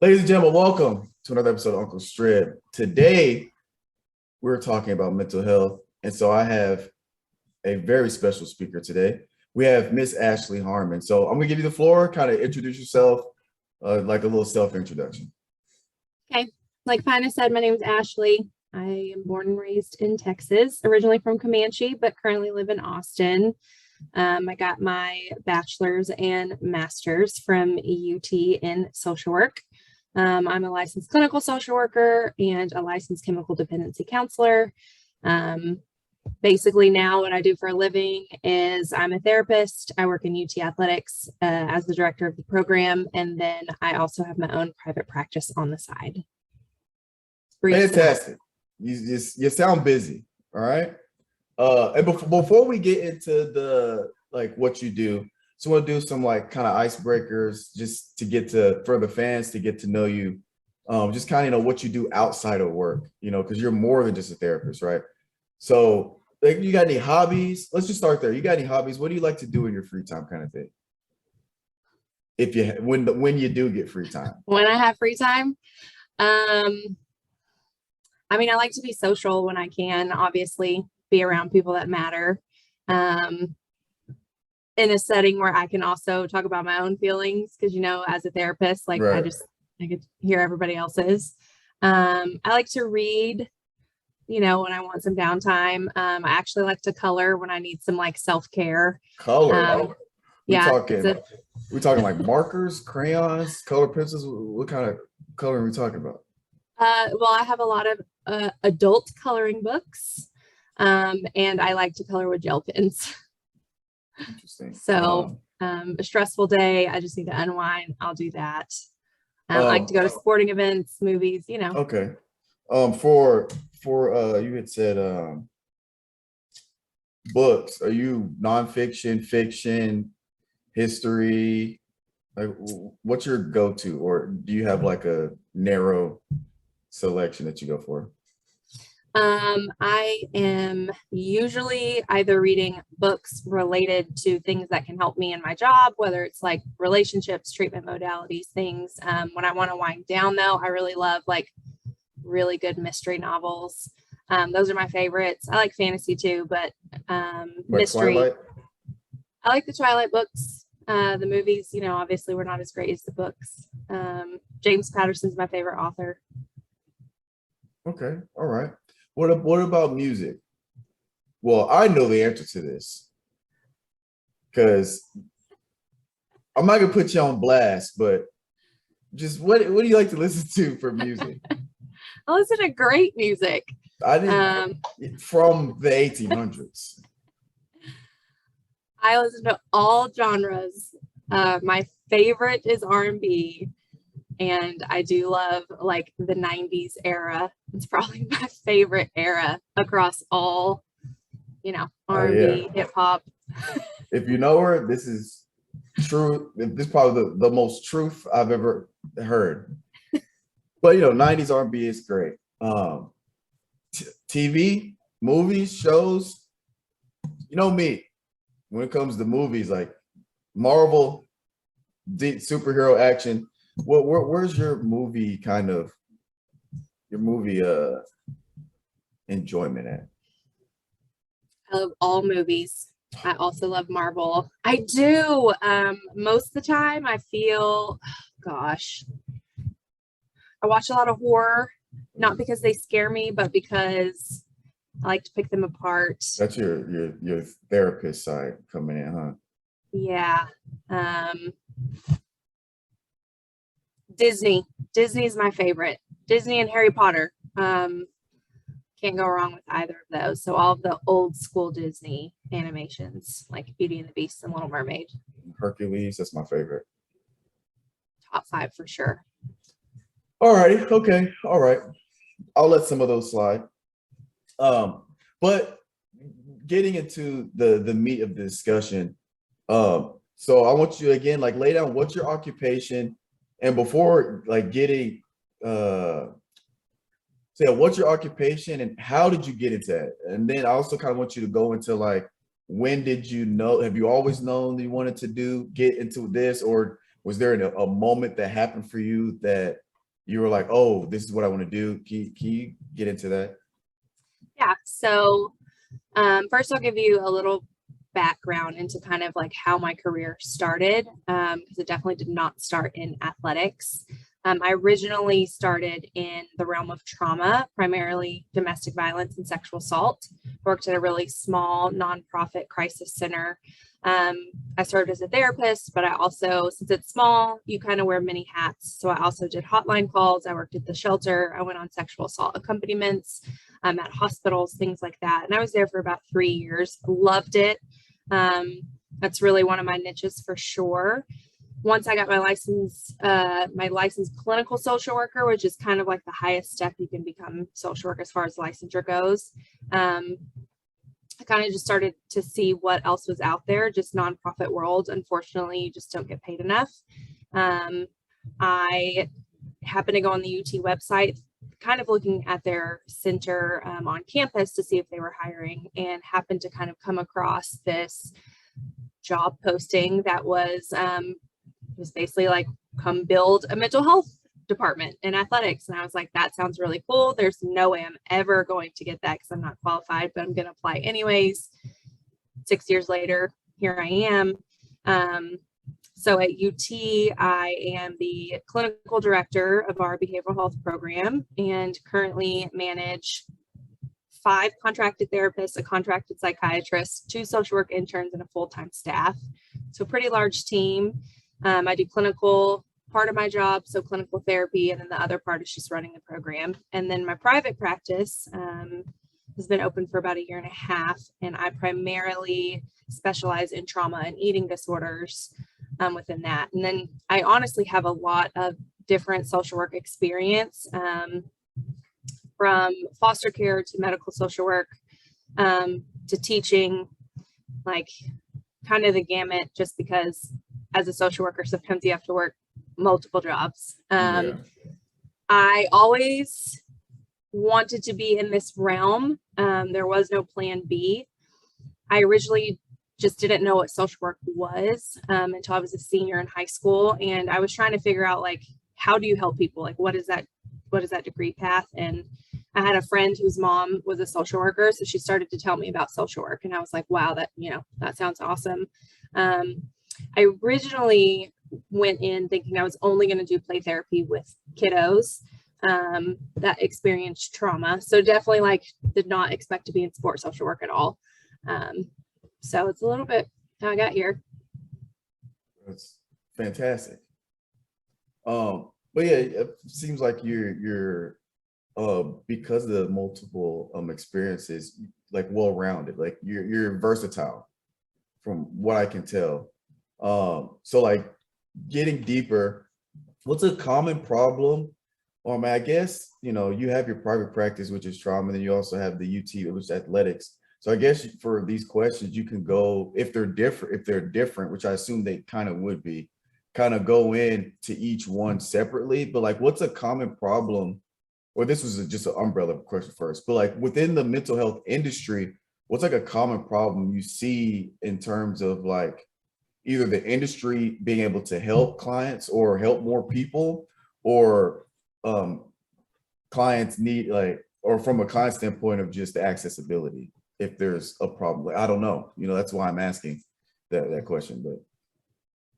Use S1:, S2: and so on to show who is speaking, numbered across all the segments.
S1: Ladies and gentlemen, welcome to another episode of Uncle Strib. Today, we're talking about mental health. And so I have a very special speaker today. We have Miss Ashley Harmon. So I'm gonna give you the floor, kind of introduce yourself, like a little self-introduction.
S2: Okay, like Finis said, my name is Ashley. I am born and raised in Texas, originally from Comanche, but currently live in Austin. I got my bachelor's and master's from UT in social work. I'm a licensed clinical social worker and a licensed chemical dependency counselor. Basically now what I do for a living is I'm a therapist. I work in UT athletics as the director of the program. And then I also have my own private practice on the side.
S1: Fantastic. You sound busy. All right. And before we get into the what you do, so we'll do some kind of icebreakers just to get to for the fans to get to know you. Just kind of what you do outside of work, because you're more than just a therapist, right? So you got any hobbies? Let's just start there. You got any hobbies? What do you like to do in your free time, kind of thing? If you when you do get free time.
S2: When I have free time, I mean, I like to be social when I can, obviously be around people that matter. In a setting where I can also talk about my own feelings, because as a therapist, right. I get to hear everybody else's. I like to read, when I want some downtime. I actually like to color when I need some self-care.
S1: Color. We
S2: yeah.
S1: talking like markers, crayons, color pencils. What kind of color are we talking about?
S2: Well, I have a lot of adult coloring books, and I like to color with gel pens.
S1: Interesting.
S2: So a stressful day, I just need to unwind. I'll do that. I like to go to sporting events, movies,
S1: Okay. For you had said books. Are you nonfiction, fiction, history? Like, what's your go-to, or do you have like a narrow selection that you go for?
S2: I am usually either reading books related to things that can help me in my job, whether it's like relationships, treatment modalities, things. When I want to wind down though, I really love really good mystery novels. Those are my favorites. I like fantasy too, but mystery. Twilight? I like the Twilight books. The movies, obviously were not as great as the books. James Patterson's my favorite author.
S1: Okay. All right. What about music? Well, I know the answer to this because I'm not gonna put you on blast, but just what do you like to listen to for music?
S2: I listen to great music.
S1: I didn't from the 1800s.
S2: I listen to all genres. My favorite is R&B. And I do love the 90s era. It's probably my favorite era across all, R&B, hip hop.
S1: If you know her, this is true. This is probably the most truth I've ever heard. But 90s R&B is great. TV, movies, shows. You know me, when it comes to movies like Marvel, superhero action. Where's your movie enjoyment at?
S2: I love all movies. I also love Marvel. I do. Most of the time I feel, gosh, I watch a lot of horror, not because they scare me, but because I like to pick them apart.
S1: That's your therapist side coming in, huh?
S2: Yeah. Disney is my favorite. Disney and Harry Potter. Can't go wrong with either of those. So all of the old school Disney animations like Beauty and the Beast and Little Mermaid.
S1: Hercules, that's my favorite.
S2: Top 5 for sure.
S1: All righty. Okay. All right. I'll let some of those slide. But getting into the meat of the discussion. So I want you again, lay down what's your occupation. And before getting, what's your occupation and how did you get into that? And then I also kind of want you to go into when did you know? Have you always known that you wanted to get into this, or was there a moment that happened for you that you were like, oh, this is what I want to do? Can you get into that?
S2: Yeah. So first I'll give you a little background into kind of like how my career started, because it definitely did not start in athletics. I originally started in the realm of trauma, primarily domestic violence and sexual assault. Worked at a really small nonprofit crisis center. I served as a therapist, but I also, since it's small, you kind of wear many hats. So I also did hotline calls. I worked at the shelter. I went on sexual assault accompaniments at hospitals, things like that. And I was there for about 3 years. Loved it. That's really one of my niches for sure. Once I got my licensed clinical social worker, which is kind of like the highest step you can become social work as far as licensure goes. I kind of just started to see what else was out there, just nonprofit world. Unfortunately, you just don't get paid enough. I happened to go on the UT website, kind of looking at their center on campus to see if they were hiring, and happened to kind of come across this job posting that was basically like, come build a mental health department in athletics. And I was like, that sounds really cool. There's no way I'm ever going to get that because I'm not qualified, but I'm going to apply anyways. 6 years later, here I am. So at UT, I am the clinical director of our behavioral health program and currently manage 5 contracted therapists, a contracted psychiatrist, 2 social work interns, and a full-time staff. So pretty large team. I do clinical part of my job, so clinical therapy, and then the other part is just running the program. And then my private practice has been open for about 1.5 years, and I primarily specialize in trauma and eating disorders within that. And then I honestly have a lot of different social work experience, from foster care to medical social work to teaching, like kind of the gamut, just because as a social worker, sometimes you have to work multiple jobs. I always wanted to be in this realm. There was no plan B. I originally just didn't know what social work was until I was a senior in high school. And I was trying to figure out, like, how do you help people? Like, what is that degree path? And I had a friend whose mom was a social worker. So she started to tell me about social work. And I was like, wow, that sounds awesome. I originally went in thinking I was only going to do play therapy with kiddos that experienced trauma. So definitely did not expect to be in sports social work at all. So it's a little bit how I got here.
S1: That's fantastic. But yeah, it seems like you're because of the multiple experiences, like well-rounded, like you're versatile from what I can tell. So like getting deeper, what's a common problem? I guess, you have your private practice, which is trauma, and then you also have the UT, which is athletics. So I guess for these questions, you can go, if they're different, which I assume they kind of would be, kind of go in to each one separately. But like, what's a common problem? Or this was just an umbrella question first, but like within the mental health industry, what's like a common problem you see in terms of like either the industry being able to help clients or help more people, or clients need, like, or from a client standpoint of just the accessibility, if there's a problem? Like, I don't know, that's why I'm asking that question. But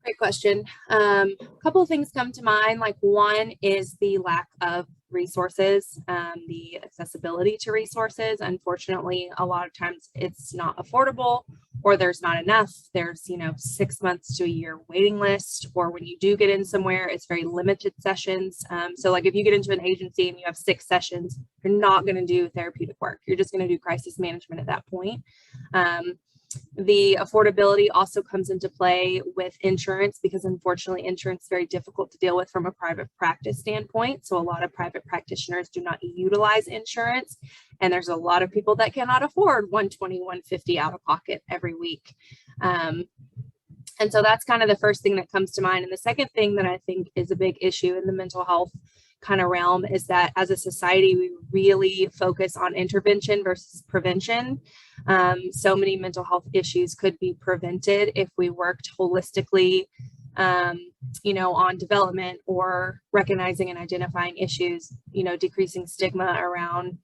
S2: Great question. A couple of things come to mind. Like, one is the lack of resources, the accessibility to resources. Unfortunately, a lot of times it's not affordable, or there's not enough. There's 6 months to a year waiting list, or when you do get in somewhere, it's very limited sessions. So like if you get into an agency and you have 6 sessions, you're not going to do therapeutic work. You're just going to do crisis management at that point. The affordability also comes into play with insurance, because unfortunately insurance is very difficult to deal with from a private practice standpoint. So a lot of private practitioners do not utilize insurance, and there's a lot of people that cannot afford $120, $150 out of pocket every week. And so that's kind of the first thing that comes to mind. And the second thing that I think is a big issue in the mental health kind of realm is that as a society, we really focus on intervention versus prevention. So many mental health issues could be prevented if we worked holistically on development or recognizing and identifying issues, decreasing stigma around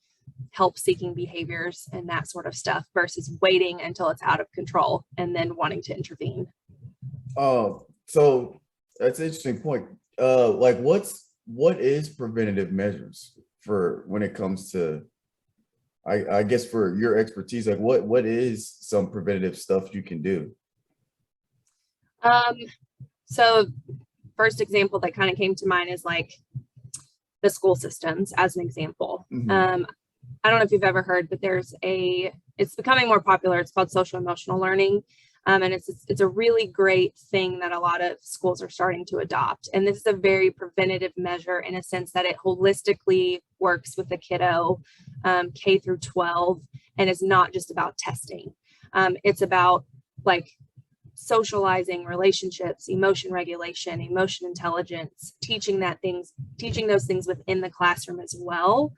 S2: help seeking behaviors and that sort of stuff versus waiting until it's out of control and then wanting to intervene.
S1: So that's an interesting point. What is preventative measures for when it comes to, I guess for your expertise, like what is some preventative stuff you can do?
S2: So first example that kind of came to mind is like the school systems as an example.
S1: Mm-hmm.
S2: I don't know if you've ever heard, but it's becoming more popular. It's called social emotional learning. And it's a really great thing that a lot of schools are starting to adopt. And this is a very preventative measure in a sense that it holistically works with the kiddo, K through 12, and is not just about testing. It's about like socializing, relationships, emotion regulation, emotion intelligence, teaching those things within the classroom as well.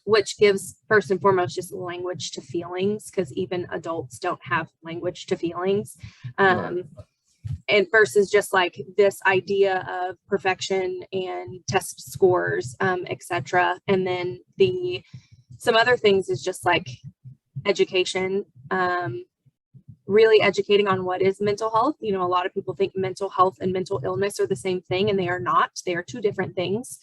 S2: Which gives first and foremost just language to feelings, because even adults don't have language to feelings.
S1: Right.
S2: And versus just like this idea of perfection and test scores, etc. And then some other things is just like education, really educating on what is mental health. A lot of people think mental health and mental illness are the same thing, and they are not. They are two different things.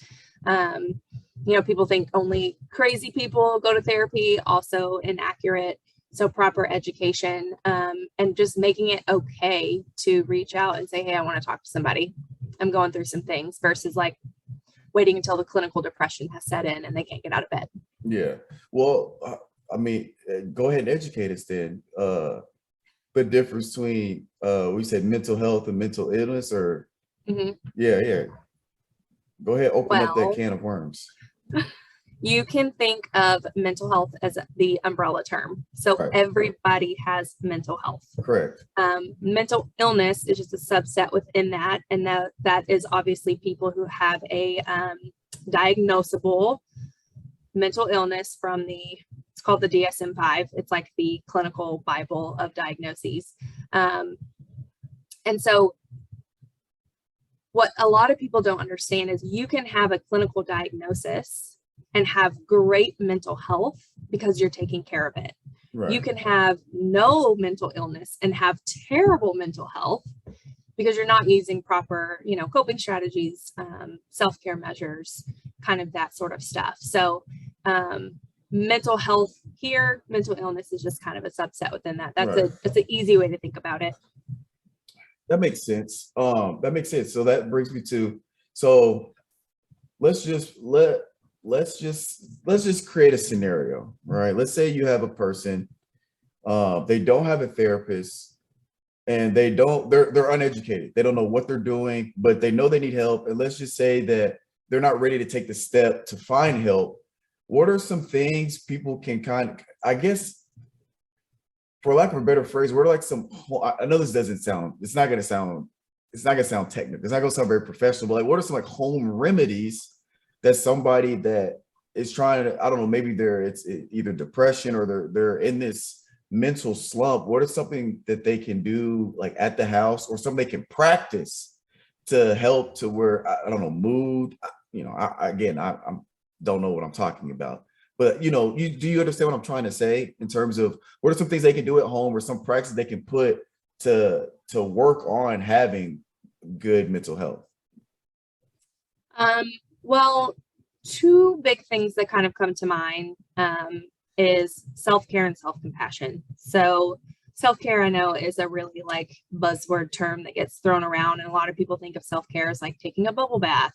S2: People think only crazy people go to therapy, also inaccurate. So proper education, and just making it okay to reach out and say, hey, I want to talk to somebody. I'm going through some things, versus like waiting until the clinical depression has set in and they can't get out of bed.
S1: Yeah. Well, go ahead and educate us then. The difference between, we said mental health and mental illness, or yeah. Go ahead, open up that can of worms.
S2: You can think of mental health as the umbrella term. So
S1: Right.
S2: Everybody has mental health.
S1: Correct.
S2: Mental illness is just a subset within that. And that is obviously people who have a diagnosable mental illness from it's called the DSM-5. It's like the clinical Bible of diagnoses. And so what a lot of people don't understand is you can have a clinical diagnosis and have great mental health because you're taking care of it. Right. You can have no mental illness and have terrible mental health because you're not using proper, coping strategies, self-care measures, kind of that sort of stuff. So mental health here, mental illness is just kind of a subset within that. That's an easy way to think about it.
S1: That makes sense. So that brings me to, let's just create a scenario, right? Let's say you have a person, they don't have a therapist, and they're uneducated. They don't know what they're doing, but they know they need help. And let's just say that they're not ready to take the step to find help. What are some things people can I guess, for lack of a better phrase, what are like I know this doesn't sound, it's not going to sound technical. It's not going to sound very professional, but like, what are some like home remedies that somebody that is trying to, I don't know, maybe it's either depression or they're in this mental slump. What is something that they can do like at the house, or something they can practice to help to where, I don't know, mood, I don't know what I'm talking about. But do you understand what I'm trying to say in terms of what are some things they can do at home, or some practices they can put to work on having good mental health?
S2: Well, two big things that kind of come to mind is self-care and self-compassion. So self-care, I know, is a really like buzzword term that gets thrown around, and a lot of people think of self-care as like taking a bubble bath,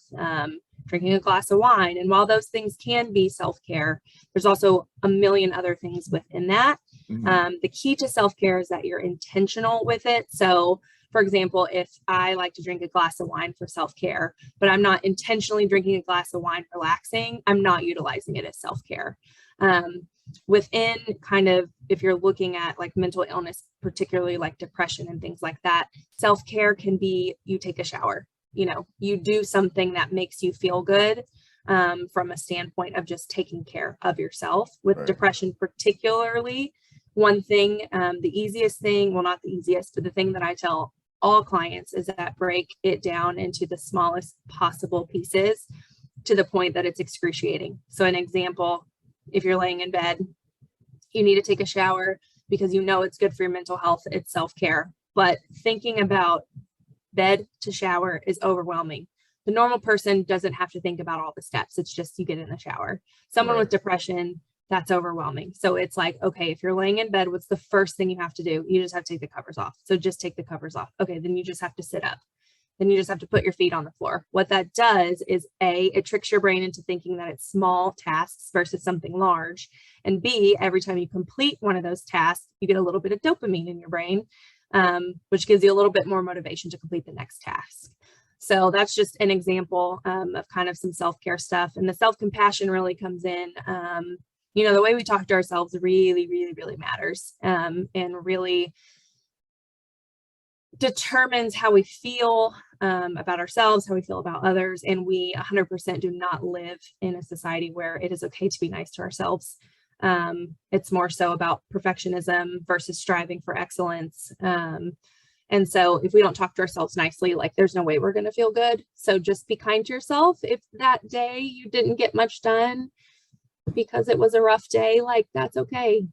S2: drinking a glass of wine. And while those things can be self-care, there's also a million other things within that. Mm-hmm. The key to self-care is that you're intentional with it. So for example, if I like to drink a glass of wine for self-care, but I'm not intentionally drinking a glass of wine relaxing, I'm not utilizing it as self-care. Within kind of, if you're looking at like mental illness, particularly like depression and things like that, self-care can be you take a shower. You do something that makes you feel good, from a standpoint of just taking care of yourself. With depression particularly, one thing, the easiest thing, well, not the easiest, but the thing that I tell all clients is that break it down into the smallest possible pieces to the point that it's excruciating. So an example, if you're laying in bed, you need to take a shower because you know it's good for your mental health, it's self-care. But thinking about bed to shower is overwhelming. The normal person doesn't have to think about all the steps. It's just you get in the shower. Someone with depression, that's overwhelming. So it's like, okay, if you're laying in bed, what's the first thing you have to do? You just have to take the covers off. So just take the covers off. Okay, then you just have to sit up. Then you just have to put your feet on the floor. What that does is A, it tricks your brain into thinking that it's small tasks versus something large. And B, every time you complete one of those tasks, you get a little bit of dopamine in your brain, which gives you a little bit more motivation to complete the next task. So that's just an example of kind of some self-care stuff. And the self-compassion really comes in. You know, the way we talk to ourselves really, really, really matters, and really determines how we feel about ourselves, how we feel about others. And we 100% do not live in a society where it is okay to be nice to ourselves. It's more so about perfectionism versus striving for excellence. And so if we don't talk to ourselves nicely, like there's no way we're going to feel good. So just be kind to yourself. If that day you didn't get much done because it was a rough day, like that's okay.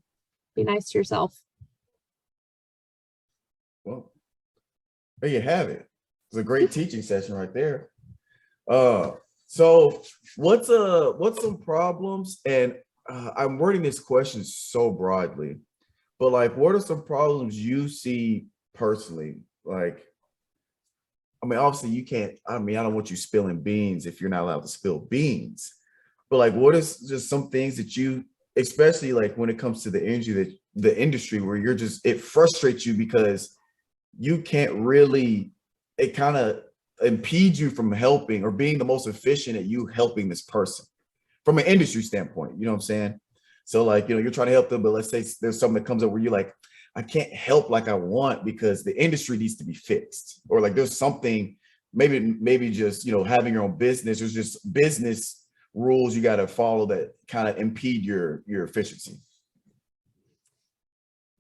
S2: Be nice to yourself.
S1: Well, there you have it. It's a great teaching session right there. So what's some problems, and I'm wording this question so broadly, but like, what are some problems you see personally? Like, I mean, obviously you can't, I mean, I don't want you spilling beans if you're not allowed to spill beans, but like, what is just some things that you, especially like when it comes to the industry where you're just, it frustrates you because you can't really, it kind of impedes you from helping or being the most efficient at you helping this person from an industry standpoint, you know what I'm saying? So like, you know, you're trying to help them, but let's say there's something that comes up where you're like, I can't help like I want because the industry needs to be fixed, or like there's something, maybe just, you know, having your own business, there's just business rules you got to follow that kind of impede your efficiency.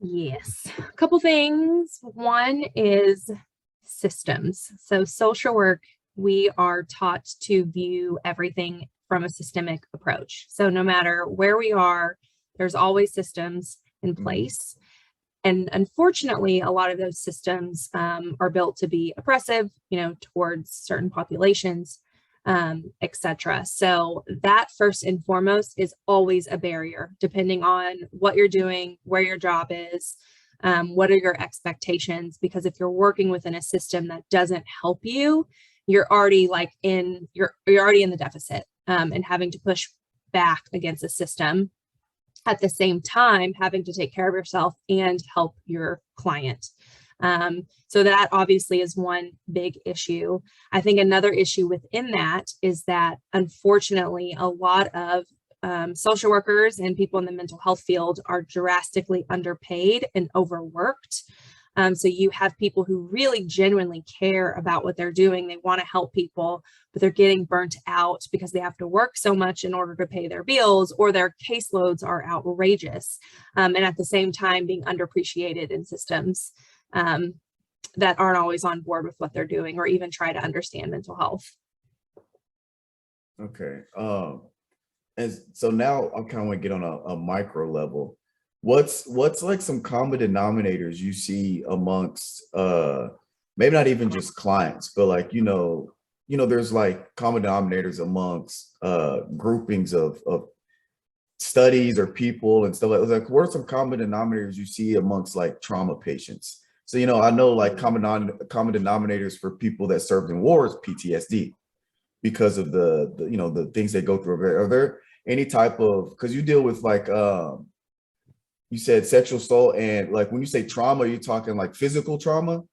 S2: Yes, a couple things. One is systems. So social work, we are taught to view everything from a systemic approach. So no matter where we are, there's always systems in place. And unfortunately, a lot of those systems are built to be oppressive, you know, towards certain populations, etc. So that first and foremost is always a barrier, depending on what you're doing, where your job is, what are your expectations? Because if you're working within a system that doesn't help you, you're already like you're already in the deficit, and having to push back against a system at the same time, having to take care of yourself and help your client. So that obviously is one big issue. I think another issue within that is that unfortunately, a lot of social workers and people in the mental health field are drastically underpaid and overworked. So you have people who really genuinely care about what they're doing. They want to help people, but they're getting burnt out because they have to work so much in order to pay their bills, or their caseloads are outrageous. And at the same time being underappreciated in systems that aren't always on board with what they're doing or even try to understand mental health.
S1: Okay. And so now I kind of want to get on a micro level. What's like some common denominators you see amongst maybe not even just clients, but like, you know, there's like common denominators amongst groupings of studies or people and stuff like that. Like, what are some common denominators you see amongst like trauma patients? So, you know, I know like common denominators for people that served in wars, PTSD, because of the you know, the things they go through. Are there any type of, because you deal with like you said sexual assault, and like when you say trauma, are you talking like physical trauma?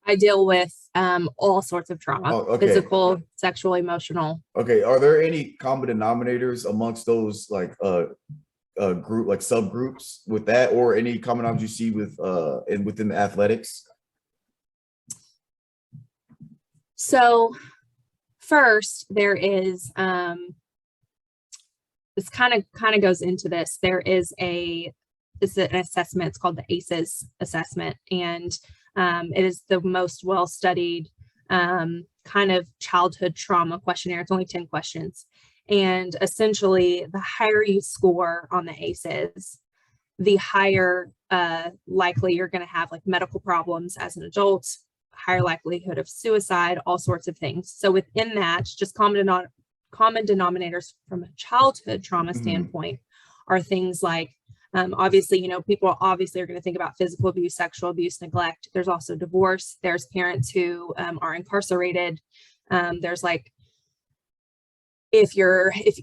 S2: I deal with all sorts of trauma, physical, sexual, emotional.
S1: Okay. Are there any common denominators amongst those like group, like subgroups with that, or any common denominators you see with and within the athletics?
S2: So first, there is this kind of goes into this. There is an assessment. It's called the ACEs assessment, and It is the most well-studied kind of childhood trauma questionnaire. It's only 10 questions. And essentially, the higher you score on the ACEs, the higher likely you're going to have like medical problems as an adult, higher likelihood of suicide, all sorts of things. So within that, just common denominators from a childhood trauma standpoint are things like, obviously, you know, people obviously are going to think about physical abuse, sexual abuse, neglect. There's also divorce. There's parents who are incarcerated. There's like, if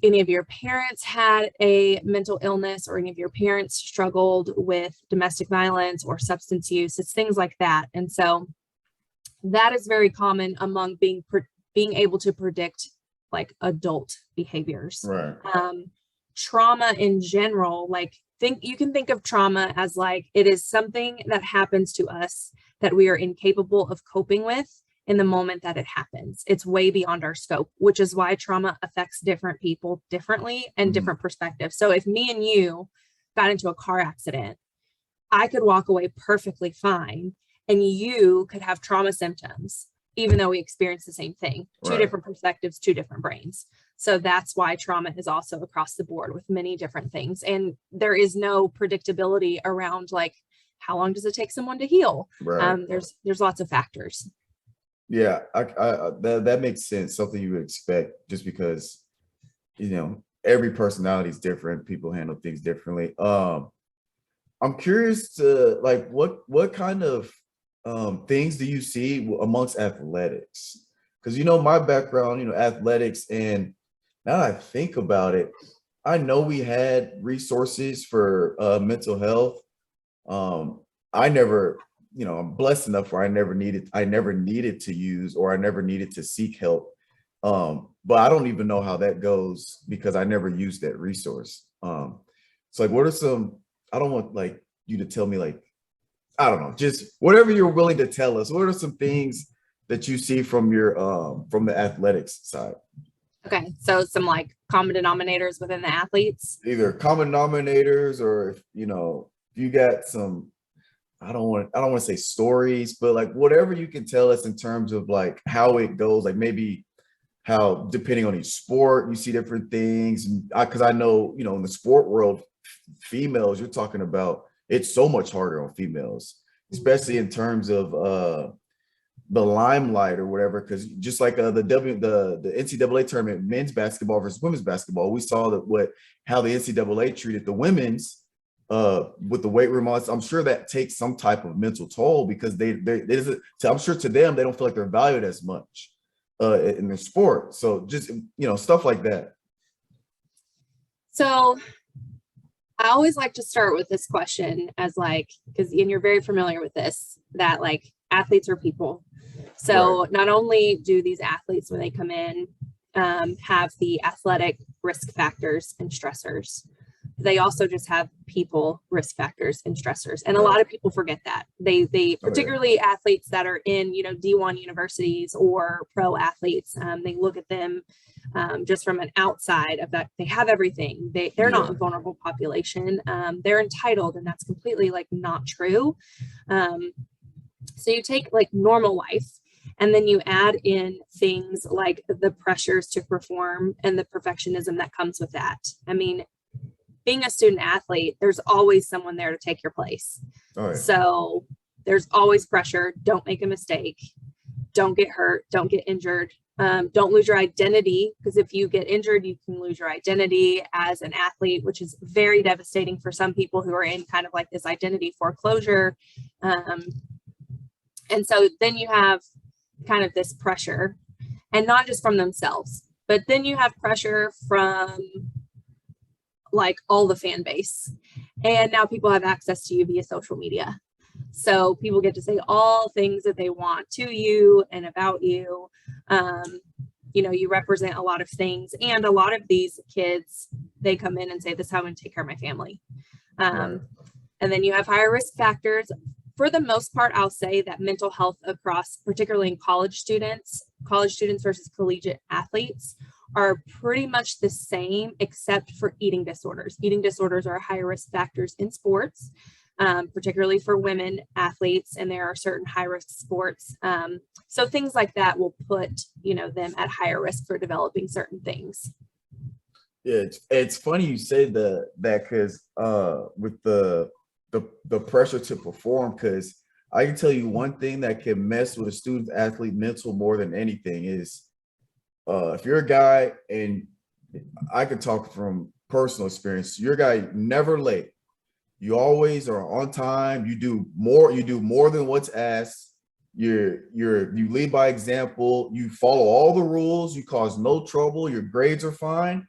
S2: any of your parents had a mental illness, or any of your parents struggled with domestic violence or substance use, it's things like that. And so that is very common among being able to predict like adult behaviors.
S1: Right.
S2: Trauma in general, like you can think of trauma as like, it is something that happens to us that we are incapable of coping with in the moment that it happens. It's way beyond our scope, which is why trauma affects different people differently and different perspectives. So if me and you got into a car accident, I could walk away perfectly fine, and you could have trauma symptoms, even though we experience the same thing. Two different perspectives, two different brains. So that's why trauma is also across the board with many different things. And there is no predictability around like, how long does it take someone to heal?
S1: Right.
S2: There's lots of factors.
S1: Yeah, that makes sense. Something you would expect, just because, you know, every personality is different. People handle things differently. I'm curious to like, what kind of things do you see amongst athletics? Because, you know, my background, you know, athletics, and now that I think about it, I know we had resources for mental health. I never, you know, I'm blessed enough where I never needed to use, or I never needed to seek help. But I don't even know how that goes because I never used that resource. So like, what are some, I don't want like you to tell me like, I don't know, just whatever you're willing to tell us. What are some things that you see from your from the athletics side?
S2: Okay, so some like common denominators within the athletes.
S1: Either common denominators, or if you know, if you got some, I don't want to say stories, but like whatever you can tell us in terms of like how it goes, like maybe how depending on each sport you see different things. Because I know, you know, in the sport world, females, you're talking about, it's so much harder on females, especially in terms of the limelight or whatever. Because just like the NCAA tournament, men's basketball versus women's basketball, we saw that how the NCAA treated the women's with the weight room. I'm sure that takes some type of mental toll, because I'm sure to them they don't feel like they're valued as much in their sport. So just, you know, stuff like that.
S2: So I always like to start with this question as like, because and you're very familiar with this, that like athletes are people. So not only do these athletes, when they come in, have the athletic risk factors and stressors, they also just have people risk factors and stressors. And a lot of people forget that. They particularly athletes that are in, you know, D1 universities or pro athletes, they look at them just from an outside of that. They have everything. They're not a vulnerable population. They're entitled, and that's completely like not true. So you take like normal life, and then you add in things like the pressures to perform and the perfectionism that comes with that. I mean, being a student athlete, there's always someone there to take your place. So there's always pressure. Don't make a mistake. Don't get hurt. Don't get injured. Don't lose your identity, because if you get injured, you can lose your identity as an athlete, which is very devastating for some people who are in kind of like this identity foreclosure. And so then you have kind of this pressure, and not just from themselves, but then you have pressure from like all the fan base. And now people have access to you via social media. So people get to say all things that they want to you and about you. You know, you represent a lot of things. And a lot of these kids, they come in and say, this is how I'm going to take care of my family. And then you have higher risk factors. For the most part, I'll say that mental health across, particularly in college students versus collegiate athletes, are pretty much the same, except for eating disorders. Eating disorders are higher risk factors in sports. particularly for women athletes, and there are certain high risk sports. So things like that will put, them at higher risk for developing certain things.
S1: Yeah, it's funny you say that because with the pressure to perform, because I can tell you one thing that can mess with a student athlete mental more than anything is if you're a guy, and I can talk from personal experience, you're a guy never late. You always are on time. You do more than what's asked. You lead by example. You follow all the rules. You cause no trouble. Your grades are fine.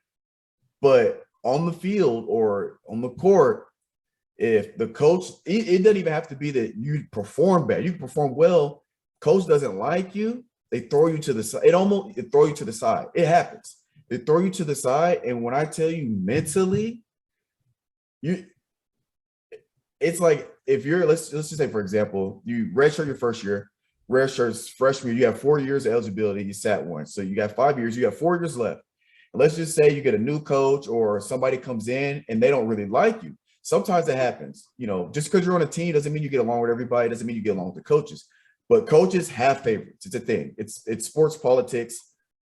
S1: But on the field or on the court, if the coach, it doesn't even have to be that you perform bad. You can perform well. Coach doesn't like you. They throw you to the side. It throw you to the side. It happens. They throw you to the side. And when I tell you mentally, it's like if you're, let's just say, for example, you redshirt your first year, redshirt's freshman year, you have 4 years of eligibility, you sat one. So you got 5 years, you got 4 years left. And let's just say you get a new coach or somebody comes in and they don't really like you. Sometimes it happens, just because you're on a team doesn't mean you get along with everybody, doesn't mean you get along with the coaches. But coaches have favorites. It's a thing. It's sports politics.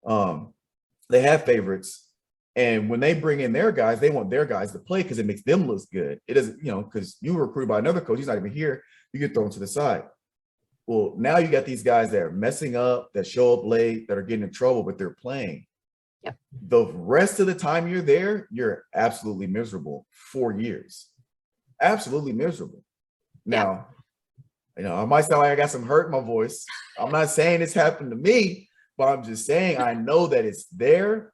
S1: They have favorites. And when they bring in their guys, they want their guys to play because it makes them look good. It doesn't, because you were recruited by another coach, he's not even here, you get thrown to the side. Well, now you got these guys that are messing up, that show up late, that are getting in trouble, but they're playing.
S2: Yep.
S1: The rest of the time you're there, you're absolutely miserable. 4 years. Absolutely miserable. Now, I might sound like I got some hurt in my voice. I'm not saying it's happened to me, but I'm just saying I know that it's there.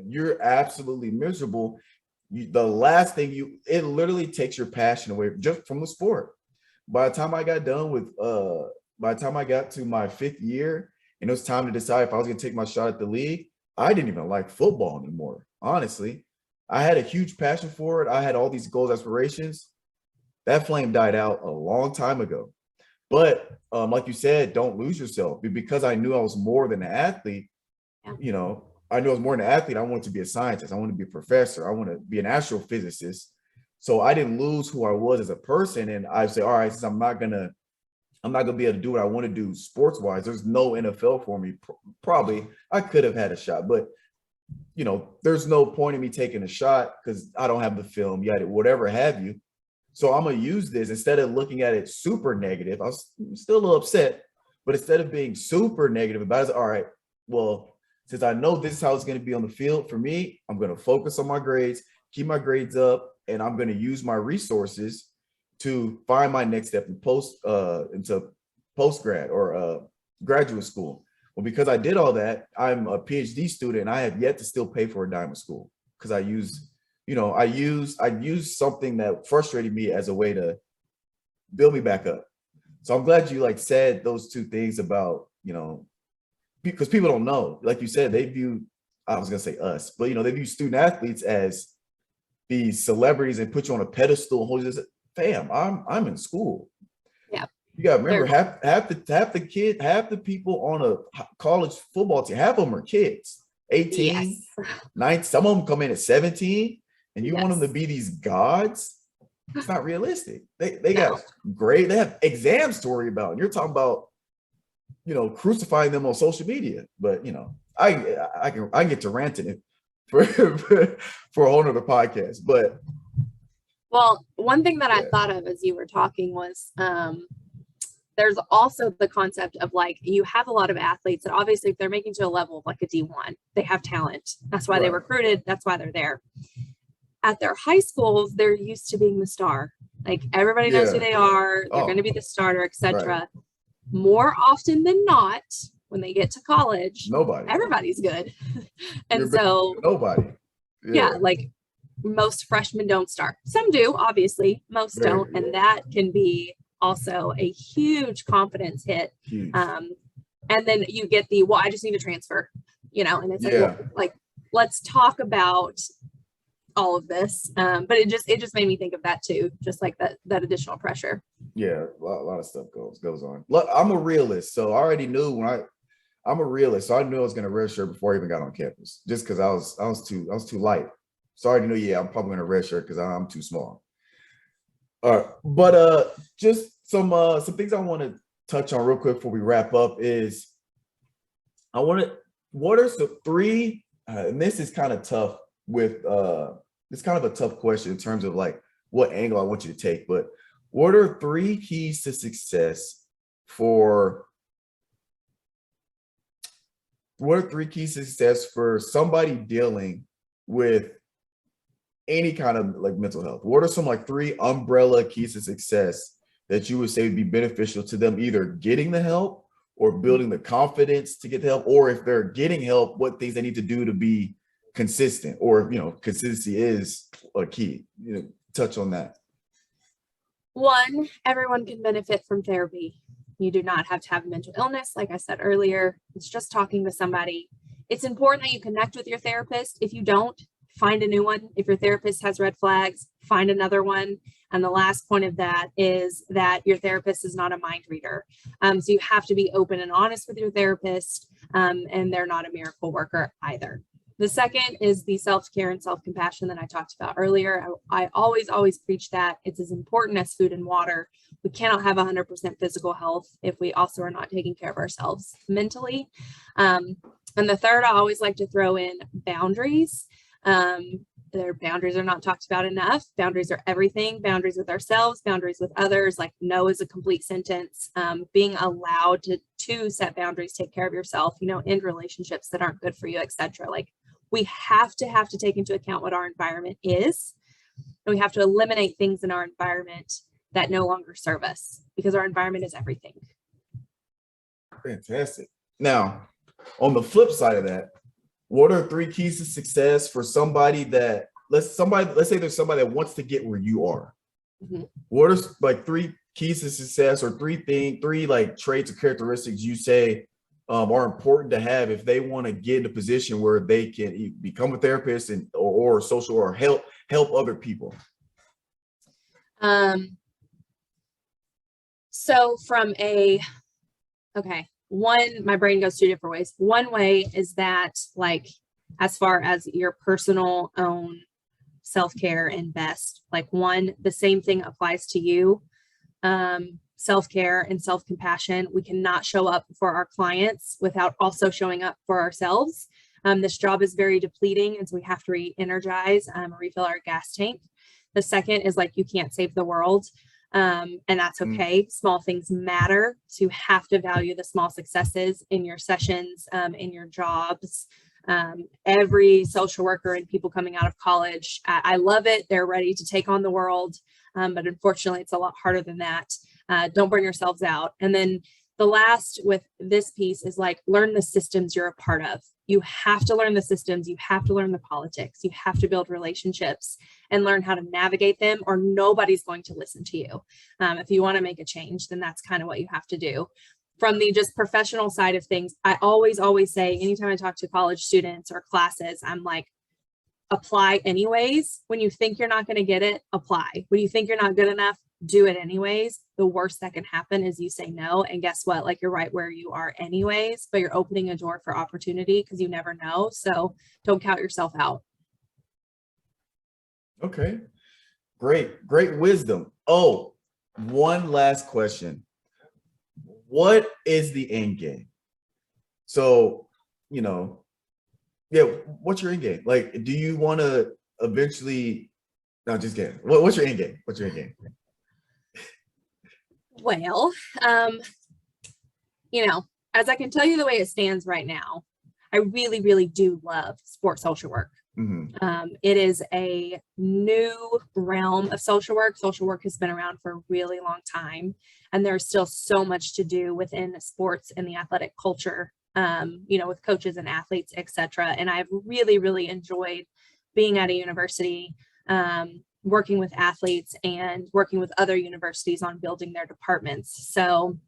S1: You're absolutely miserable. The last thing it literally takes your passion away just from the sport. By the time I got to my 5th year and it was time to decide if I was going to take my shot at the league, I didn't even like football anymore. Honestly, I had a huge passion for it. I had all these goals, aspirations. That flame died out a long time ago. But like you said, don't lose yourself. Because I knew I was more than an athlete, I knew I was more than an athlete. I wanted to be a scientist. I wanted to be a professor. I want to be an astrophysicist. So I didn't lose who I was as a person. And I say, all right, since I'm not gonna be able to do what I want to do sports wise, there's no NFL for me. Probably I could have had a shot, but there's no point in me taking a shot because I don't have the film yet, whatever have you. So I'm gonna use this instead of looking at it super negative. I was still a little upset, but instead of being super negative about it, all right, well, since I know this is how it's going to be on the field for me, I'm going to focus on my grades, keep my grades up, and I'm going to use my resources to find my next step into postgrad or graduate school. Well, because I did all that, I'm a PhD student and I have yet to still pay for a dime of school because I used something that frustrated me as a way to build me back up. So I'm glad you said those two things about, because people don't know, like you said, they view, I was going to say us, but they view student athletes as these celebrities and put you on a pedestal and hold you as, fam, I'm in school.
S2: Yeah.
S1: You got to remember, half the people on a college football team, half of them are kids, 18,
S2: yes.
S1: 9, some of them come in at 17, and you want them to be these gods. It's not realistic. They got great, they have exams to worry about. And you're talking about, crucifying them on social media. But I can get to ranting for a whole nother podcast. But
S2: one thing that I thought of as you were talking was there's also the concept of you have a lot of athletes that obviously if they're making to a level of a D1, they have talent. That's why they recruited. That's why they're there. At their high schools, they're used to being the star. Everybody knows who they are. They're going to be the starter, etc. Right. More often than not, when they get to college, everybody's good. And so
S1: nobody.
S2: Yeah, most freshmen don't start. Some do, obviously, most don't. And that can be also a huge confidence hit.
S1: Huge.
S2: And then you get I just need to transfer, and it's let's talk about all of this. But it just made me think of that too, just that additional pressure.
S1: Yeah, a lot of stuff goes on. Look, I'm a realist, so I already knew I'm a realist, so I knew I was going to redshirt before I even got on campus, just because I was too light. So I already knew, I'm probably going to redshirt because I'm too small. All right, but just some things I want to touch on real quick before we wrap up is I want to what are some three and this is kind of tough with it's kind of a tough question in terms of like what angle I want you to take, but what are three keys to success for what are three keys to success for somebody dealing with any kind of like mental health? What are some like three umbrella keys to success that you would say would be beneficial to them either getting the help or building the confidence to get the help, or if they're getting help, what things they need to do to be consistent, or consistency is a key. Touch on that.
S2: One, everyone can benefit from therapy. You do not have to have a mental illness. Like I said earlier, it's just talking to somebody. It's important that you connect with your therapist. If you don't, find a new one. If your therapist has red flags, find another one. And the last point of that is that your therapist is not a mind reader. So you have to be open and honest with your therapist, and they're not a miracle worker either. The second is the self-care and self-compassion that I talked about earlier. I always preach that it's as important as food and water. We cannot have 100% physical health if we also are not taking care of ourselves mentally. And the third, I always like to throw in boundaries. Their boundaries are not talked about enough. Boundaries are everything. Boundaries with ourselves, boundaries with others. Like no is a complete sentence. Being allowed to set boundaries, take care of yourself, end relationships that aren't good for you, etc. Like we have to take into account what our environment is, and we have to eliminate things in our environment that no longer serve us, because our environment is everything.
S1: Fantastic. Now, on the flip side of that, what are three keys to success for somebody that let's say there's somebody that wants to get where you are? Mm-hmm. What are like three keys to success, or three like traits or characteristics you say are important to have if they want to get in a position where they can become a therapist and or social or help other people?
S2: So one, my brain goes two different ways. One way is that, like, as far as your personal own self-care and best, like the same thing applies to you. Self-care and self-compassion. We cannot show up for our clients without also showing up for ourselves. This job is very depleting, and so we have to re-energize, refill our gas tank. The second is like, you can't save the world. And that's okay. Small things matter. So you have to value the small successes in your sessions, in your jobs. Every social worker and people coming out of college, I love it. They're ready to take on the world. But unfortunately, it's a lot harder than that. Don't burn yourselves out. And then the last with this piece is like, learn the systems you're a part of. You have to learn the systems. You have to learn the politics. You have to build relationships and learn how to navigate them, or nobody's going to listen to you. If you want to make a change, then that's kind of what you have to do. From the just professional side of things, I always say, anytime I talk to college students or classes, I'm like, apply anyways. When you think you're not going to get it, apply. When you think you're not good enough, do it anyways. The worst that can happen is you say no, and guess what? Like, you're right where you are anyways, but you're opening a door for opportunity, because you never know. So don't count yourself out.
S1: Okay, great wisdom. Oh, one last question. What is the end game? So, what's your end game? Like, do you want to eventually? No, just kidding. What's your end game? What's your end game?
S2: Well, as I can tell you the way it stands right now, I really, really do love sports social work. Mm-hmm. It is a new realm of social work. Social work has been around for a really long time, and there's still so much to do within sports and the athletic culture, with coaches and athletes, etc. And I've really, really enjoyed being at a university, working with athletes and working with other universities on building their departments. So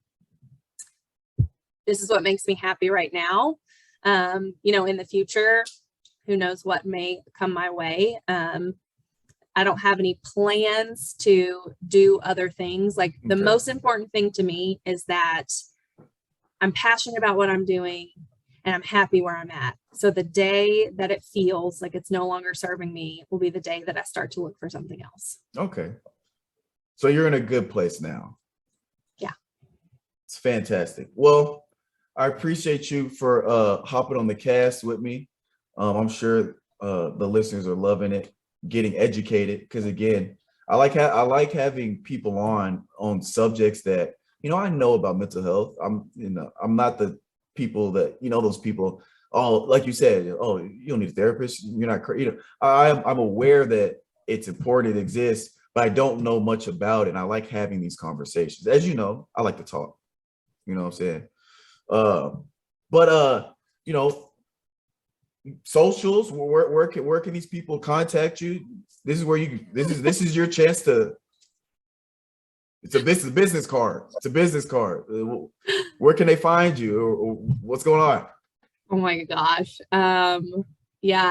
S2: this is what makes me happy right now. In the future, who knows what may come my way. I don't have any plans to do other things. Like, the most important thing to me is that I'm passionate about what I'm doing and I'm happy where I'm at. So the day that it feels like it's no longer serving me will be the day that I start to look for something else.
S1: Okay. So you're in a good place now.
S2: Yeah.
S1: It's fantastic. Well, I appreciate you for hopping on the cast with me. I'm sure the listeners are loving it, getting educated, because again, I like having people on subjects that, you know, I know about mental health. I'm not the people that, you know, those people, oh, like you said, oh, you don't need a therapist, you're not crazy. You know, I'm aware that it's important, it exists, but I don't know much about it. And I like having these conversations. As you know, I like to talk. You know what I'm saying? But you know, socials, where can these people contact you? This is where you this is your chance to. It's a business card. It's a business card. Where can they find you, or what's going on?
S2: Oh my gosh. Yeah,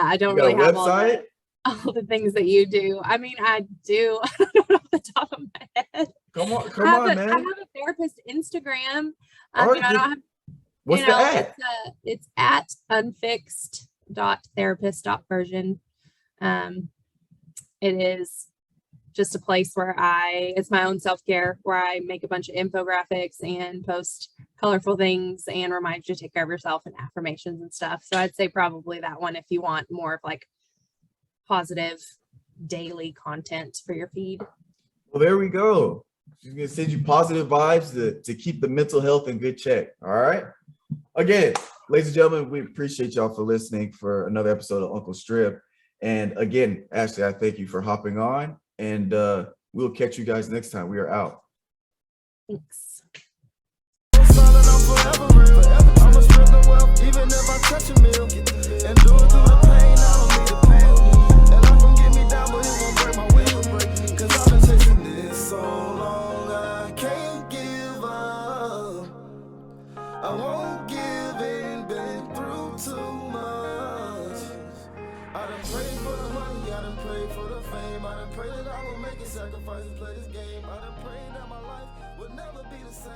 S2: I don't
S1: You got
S2: really
S1: a
S2: have
S1: website?
S2: all the things that you do. I mean, I do. I don't know off the top of my head.
S1: Come on, man.
S2: I have a therapist Instagram.
S1: All
S2: You know, I
S1: right,
S2: don't have,
S1: what's
S2: you
S1: the
S2: know,
S1: ad?
S2: it's at unfixed.therapist.version. It is just a place where it's my own self-care, where I make a bunch of infographics and post colorful things and remind you to take care of yourself and affirmations and stuff. So I'd say probably that one if you want more of like positive daily content for your feed.
S1: Well, there we go. She's gonna send you positive vibes to keep the mental health in good check. All right. Again, ladies and gentlemen, we appreciate y'all for listening for another episode of Uncle Strib. And again, Ashley, I thank you for hopping on, and we'll catch you guys next time. We are out.
S2: Thanks.
S3: I'ma spread the wealth, even if I touch a meal. And do it through the pain, I don't need a pill. And life gon' get me down, but it won't break my will. Cause I've been chasing this so long, I can't give up. I won't give in, been through too much. I done prayed for the money, I done prayed for the fame. I done prayed that I will make a sacrifice and play this game. I done prayed that my life would never be the same.